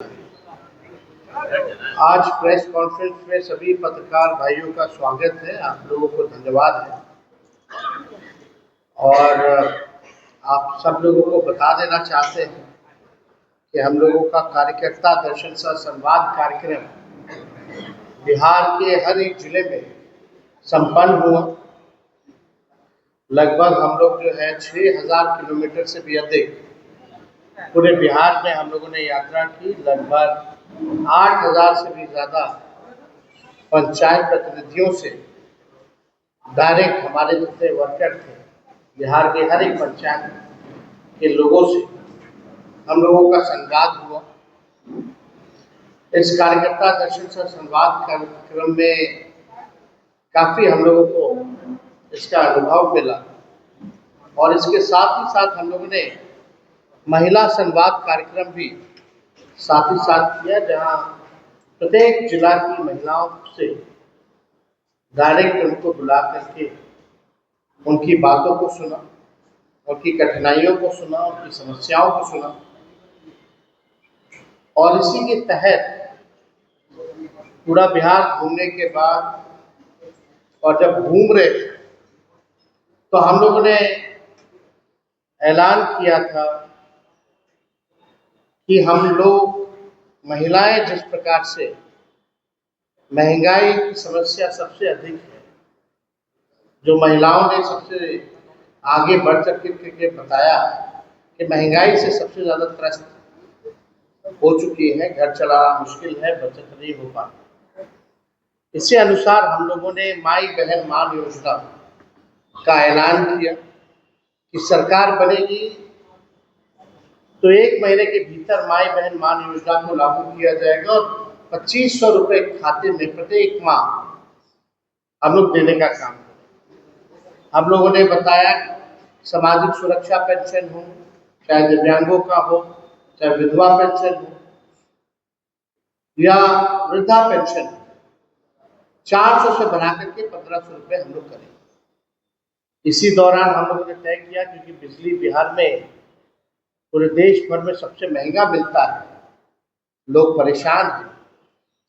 आज press conference में सभी पत्रकार भाइयों का स्वागत है। आप लोगों को धन्यवाद है और आप सब लोगों को बता देना चाहते हैं कि हम लोगों का कार्यकर्ता दर्शन सह संवाद कार्यक्रम बिहार के हर एक जिले में संपन्न हुआ। लगभग हम लोग जो है 6000 किलोमीटर से भी अधिक पूरे बिहार में हम लोगों ने यात्रा की। लगभग 8000 से भी ज़्यादा पंचायत प्रतिनिधियों से डायरेक्ट हमारे जितने वर्कर थे बिहार के हर एक पंचायत के लोगों से हम लोगों का संवाद हुआ। इस कार्यकर्ता दर्शन सह संवाद कार्यक्रम में काफ़ी हम लोगों को इसका अनुभव मिला और इसके साथ ही साथ हम लोगों ने महिला संवाद कार्यक्रम भी साथ ही साथ किया, जहां प्रत्येक जिला की महिलाओं से डायरेक्ट उनको बुला करके उनकी बातों को सुना, उनकी कठिनाइयों को सुना, उनकी समस्याओं को सुना और इसी के तहत पूरा बिहार घूमने के बाद और जब घूम रहे थे तो हम लोगों ने ऐलान किया था कि हम लोग महिलाएं जिस प्रकार से महंगाई की समस्या सबसे अधिक है, जो महिलाओं ने सबसे आगे बढ़ करके बताया कि महंगाई से सबसे ज़्यादा त्रस्त हो चुकी है, घर चलाना मुश्किल है, बचत नहीं हो पाती। इसी अनुसार हम लोगों ने माई बहन मान योजना का ऐलान किया कि सरकार बनेगी तो 1 महीने के भीतर माई बहन मान योजना को लागू किया जाएगा और 2500 रुपये खाते में प्रत्येक माह हम लोग देने का काम करें। हम लोगों ने बताया सामाजिक सुरक्षा पेंशन हो, चाहे दिव्यांगों का हो, चाहे विधवा पेंशन हो या वृद्धा पेंशन हो, 400 से बढ़ा करके 1500 रुपये हम लोग करें। इसी दौरान हम लोगों ने तय किया, क्योंकि बिजली बिहार में पूरे देश भर में सबसे महंगा मिलता है, लोग परेशान हैं,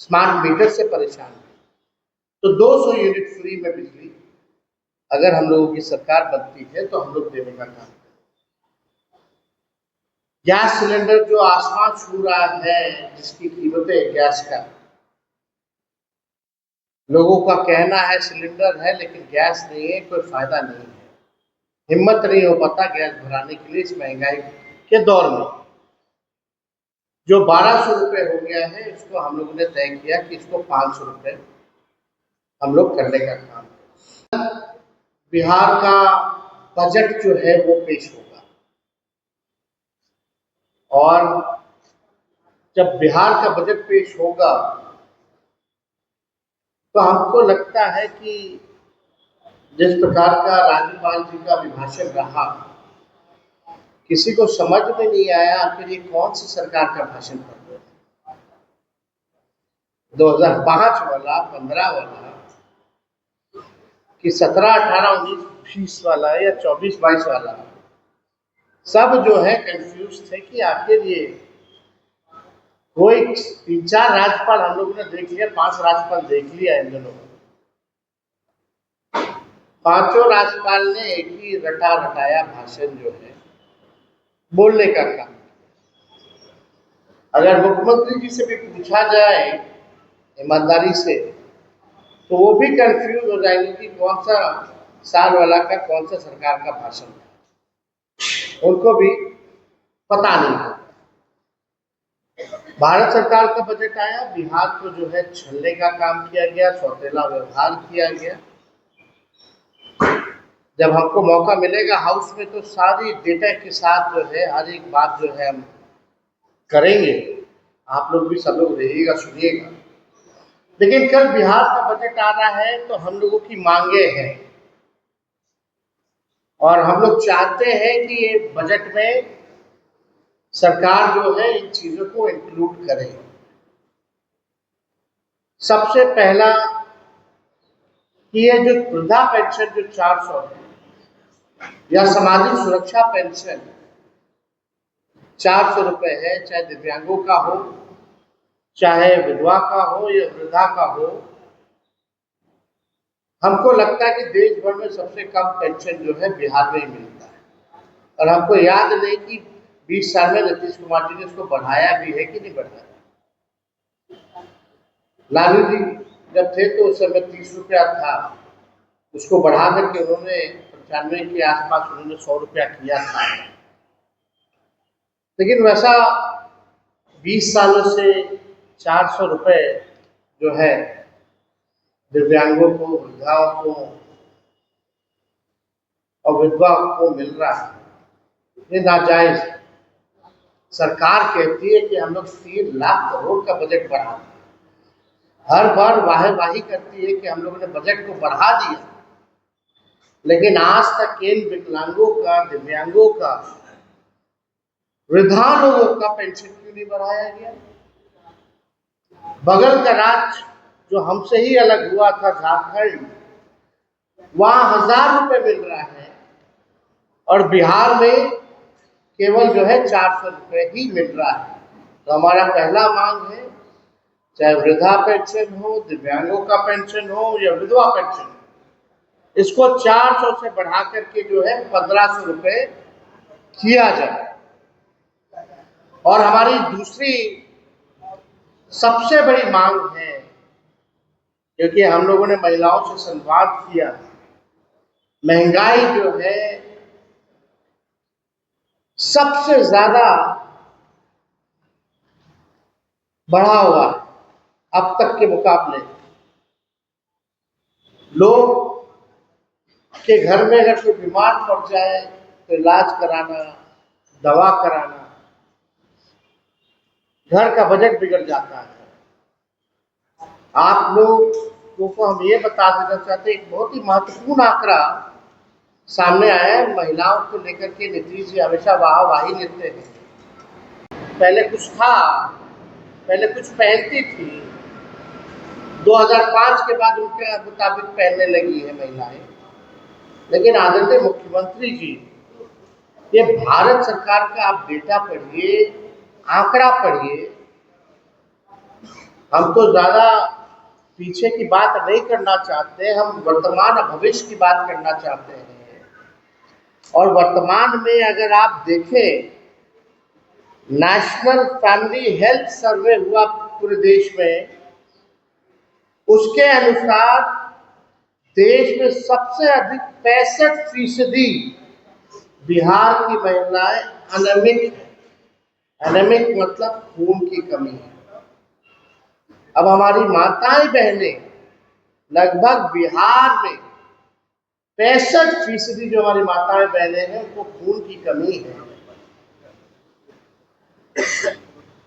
स्मार्ट मीटर से परेशान हैं, तो 200 यूनिट फ्री में बिजली अगर हम लोगों की सरकार बनती है तो हम लोग देने का काम करें। गैस सिलेंडर जो आसमान छू रहा है, जिसकी कीमतें गैस का, लोगों का कहना है सिलेंडर है लेकिन गैस नहीं है, कोई फायदा नहीं है, हिम्मत नहीं हो पाता गैस भराने के लिए इस महंगाई के दौर में। जो 1200 रुपये हो गया है, इसको हम लोगों ने तय किया कि इसको 500 रुपये हम लोग करने का काम करें। बिहार का बजट जो है वो पेश होगा और जब बिहार का बजट पेश होगा तो हमको लगता है कि जिस प्रकार का राज्यपाल जी का अभिभाषण रहा, किसी को समझ में नहीं आया आखिर ये कौन सी सरकार का भाषण पढ़ रहे हैं। 2005 वाला, 15 वाला कि 17, 18, 19, 20 वाला या 24, 22 वाला, सब जो है कंफ्यूज थे कि आखिर ये कोई 3-4 राज्यपाल हम लोगों ने देख लिया, 5 राज्यपाल देख लिया इन दिनों में। 5 राज्यपाल ने एक ही रटा रटाया भाषण जो है बोलने का काम। अगर मुख्यमंत्री जी से भी पूछा जाए ईमानदारी से तो वो भी कंफ्यूज हो जाएंगे कि कौन सा साल वाला का कौन सा सरकार का भाषण था, उनको भी पता नहीं है। भारत सरकार का बजट आया, बिहार को जो है छलने का काम किया गया, सौतेला व्यवहार किया गया। जब हमको मौका मिलेगा हाउस में तो सारी डेटा के साथ जो है हर एक बात जो है हम करेंगे, आप लोग भी सब लोग रहिएगा, सुनिएगा। लेकिन कल बिहार का बजट आ रहा है तो हम लोगों की मांगे हैं और हम लोग चाहते हैं कि ये बजट में सरकार जो है इन चीजों को इंक्लूड करे। सबसे पहला कि ये जो वृद्धा पेंशन जो 400 है या सामाजिक सुरक्षा पेंशन 400 रुपये है, चाहे दिव्यांगों का हो, चाहे विधवा का हो या वृद्धा का हो, हमको लगता है कि देश भर में सबसे कम पेंशन जो है बिहार में ही मिलता है। और हमको याद नहीं कि 20 साल में नीतीश कुमार जी ने इसको बढ़ाया भी है कि नहीं बढ़ाया। लालू जी जब थे तो उस समय 30 रुपया था, उसको बढ़ा करके उन्होंने 95 के आसपास उन्होंने 100 रुपया किया था। लेकिन वैसा 20 सालों से 400 रुपये जो है दिव्यांगों को, वृद्धाओं को और विधवा को मिल रहा है, ये नाजायज। सरकार कहती है कि हम लोग 3 लाख करोड़ का बजट बढ़ा, हर बार वाहवाही करती है कि हम लोगों ने बजट को बढ़ा दिया, लेकिन आज तक इन विकलांगों का, दिव्यांगों का, वृद्धा लोगों का पेंशन क्यों नहीं बढ़ाया गया। बगल का राज्य जो हमसे ही अलग हुआ था, झारखंड, वहां 1000 रुपये मिल रहा है और बिहार में केवल जो है 400 रुपये ही मिल रहा है। तो हमारा पहला मांग है, चाहे वृद्धा पेंशन हो, दिव्यांगों का पेंशन हो या विधवा पेंशन, इसको 400 से बढ़ा करके जो है 1500 रुपये किया जाए। और हमारी दूसरी सबसे बड़ी मांग है, क्योंकि हम लोगों ने महिलाओं से संवाद किया, महंगाई जो है सबसे ज्यादा बढ़ा हुआ है अब तक के मुकाबले। लोग के घर में अगर कोई बीमार पड़ जाए तो इलाज कराना, दवा कराना, घर का बजट बिगड़ जाता है। आप लोगों को हम ये बता देना चाहते हैं, एक बहुत ही महत्वपूर्ण आंकड़ा सामने आया है महिलाओं को लेकर के। नीतीश जी हमेशा वाहवाही लेते हैं, पहले कुछ था, पहले कुछ पहनती थी, 2005 के बाद उनके मुताबिक पहनने लगी है महिलाएं। लेकिन आदरणीय मुख्यमंत्री जी, ये भारत सरकार का आप डेटा पढ़िए, आंकड़ा पढ़िए। हम तो ज्यादा पीछे की बात नहीं करना चाहते, हम वर्तमान और भविष्य की बात करना चाहते हैं। और वर्तमान में अगर आप देखें, नेशनल फैमिली हेल्थ सर्वे हुआ पूरे देश में, उसके अनुसार देश में सबसे अधिक 65% बिहार की महिलाएं अनिमिक है। एनेमिक मतलब खून की कमी है। अब हमारी माताएं बहनें लगभग बिहार में 65% जो हमारी माताएं बहनें हैं उनको खून की कमी है।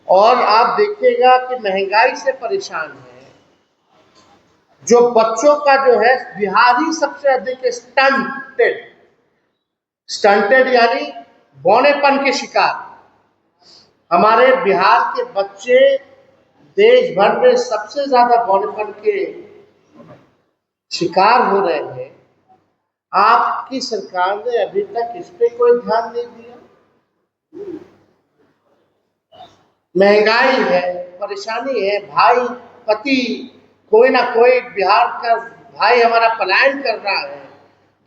और आप देखिएगा कि महंगाई से परेशान है। जो बच्चों का जो है, बिहार ही सबसे अधिक स्टंटेड यानी बौनेपन के शिकार। हमारे बिहार के बच्चे देश भर में सबसे ज्यादा बौनेपन के शिकार हो रहे हैं। आपकी सरकार ने अभी तक इस पे कोई ध्यान नहीं दिया। महंगाई है, परेशानी है, भाई पति कोई ना कोई बिहार का भाई हमारा पलायन कर रहा है,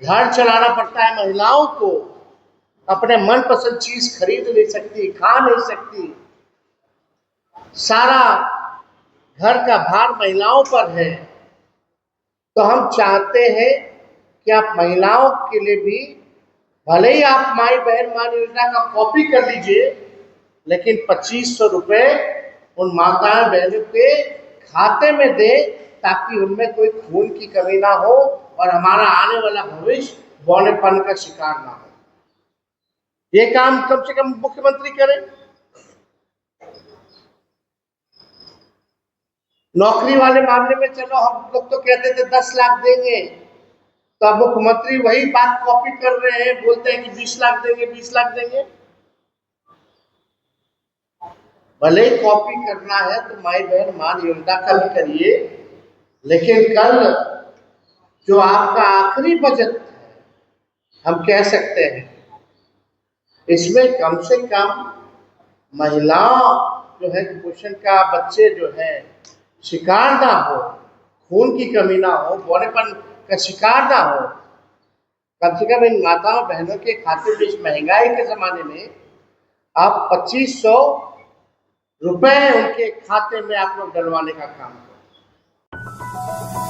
घर चलाना पड़ता है महिलाओं को, अपने मनपसंद चीज खरीद नहीं सकती, खा नहीं सकती, सारा घर का भार महिलाओं पर है। तो हम चाहते हैं कि आप महिलाओं के लिए भी, भले ही आप माई बहन मान योजना का कॉपी कर लीजिए, लेकिन 2500 रुपये उन माता बहनों के खाते में दे, ताकि उनमें कोई खून की कमी ना हो और हमारा आने वाला भविष्य बौनेपन का शिकार ना हो। ये काम कम से कम मुख्यमंत्री करें। नौकरी वाले मामले में चलो हम लोग तो कहते थे 10 लाख देंगे, तो अब मुख्यमंत्री वही बात कॉपी कर रहे हैं, बोलते हैं कि 20 लाख देंगे, 20 लाख देंगे। भले ही कॉपी करना है तो माई बहन मान योजना का भी करिए, लेकिन कल जो आपका आखिरी बजट है, हम कह सकते हैं, इसमें कम से कम महिलाओं जो है कुपोषण का बच्चे जो है शिकार ना हो, खून की कमी ना हो, बौनेपन का शिकार ना हो। कम से कम इन माताओं बहनों के खाते में इस महंगाई के जमाने में आप 2500 रुपए उनके खाते में आप लोग डलवाने का काम करो।